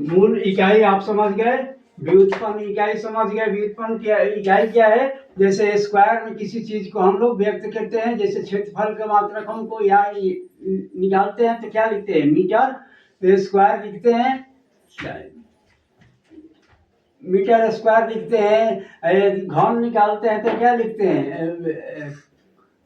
मूल इकाई आप समझ गए, व्युत्पन्न इकाई समझ गए। व्युत्पन्न की इकाई क्या है? जैसे स्क्वायर में किसी चीज को हम लोग व्यक्त करते हैं, जैसे क्षेत्रफल के मात्रक हमको यहाँ निकालते हैं तो क्या लिखते हैं? मीटर स्क्वायर लिखते हैं, मीटर स्क्वायर लिखते हैं। घन निकालते हैं तो क्या लिखते हैं?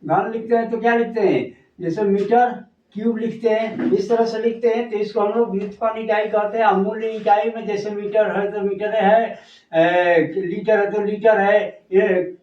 घन लिखते हैं तो क्या लिखते हैं? जैसे मीटर क्यूब लिखते हैं, इस तरह से लिखते हैं। तो इसको हम लोग व्युत्पन्न इकाई कहते हैं। अमूल्य इकाई में जैसे मीटर है तो मीटर है, लीटर है तो लीटर है, ये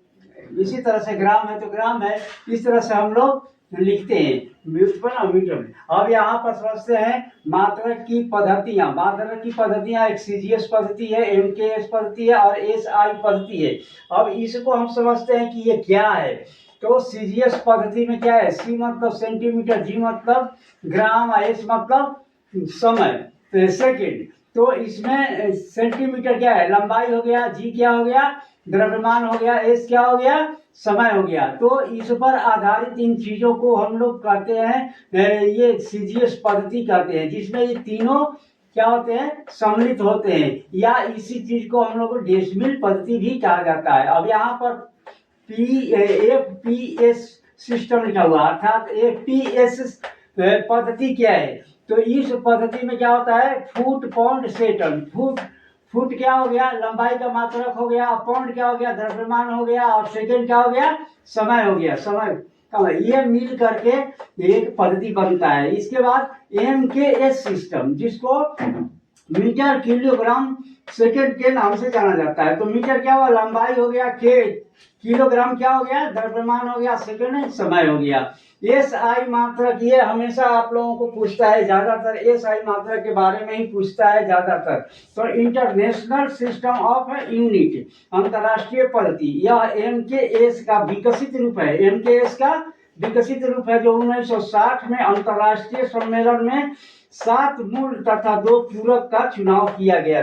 इसी तरह से ग्राम है तो ग्राम है। इस तरह से हम लोग लिखते हैं व्युत्पन्न और मीटर में। अब यहाँ पर समझते हैं मात्रक की पद्धतियां। मात्रक की पद्धतियां एक सीजीएस पद्धति है, एमकेएस पद्धति है और एसआई पद्धति है। अब इसको हम समझते हैं कि ये क्या है। तो सीजीएस पद्धति में क्या है? सी मतलब सेंटीमीटर, जी मतलब ग्राम, एस मतलब समय, सेकेंड। तो इसमें सेंटीमीटर क्या है? लंबाई हो गया, जी क्या हो गया? द्रव्यमान हो गया, एस क्या हो गया? समय हो गया। तो इस पर आधारित इन चीजों को हम लोग कहते हैं, ये सीजीएस पद्धति कहते हैं, जिसमें ये तीनों क्या होते हैं? सम्मिलित होते हैं। या इसी चीज को हम लोग डेसिमल पद्धति भी कहा जाता है। अब यहाँ पर एफपीएस सिस्टम लिखा हुआ, अर्थात एफपीएस पद्धति क्या है? तो इस पद्धति में क्या होता है? Foot, pound, second. फुट क्या हो गया? लंबाई का मात्रक हो गया। पाउंड क्या हो गया? द्रव्यमान हो गया। और सेकंड क्या हो गया? समय हो गया। समय, ये मिल करके एक पद्धति बनता है। इसके बाद एमकेएस सिस्टम, जिसको मीटर किलोग्राम सेकंड के नाम से जाना जाता है। तो मीटर क्या हुआ? लंबाई हो गया, के किलोग्राम क्या हो गया? द्रव्यमान हो गया, सेकंड समय हो गया। एसआई मात्रक, ये हमेशा आप लोगों को पूछता है, ज्यादातर एसआई मात्रक के बारे में ही पूछता है ज्यादातर। तो इंटरनेशनल सिस्टम ऑफ यूनिट, अंतरराष्ट्रीय पद्धति, यह एमकेएस का विकसित रूप है। एमकेएस का विकसित रूप है, जो 1960 में अंतरराष्ट्रीय सम्मेलन में 7 मूल तथा 2 पूरक का चुनाव किया गया।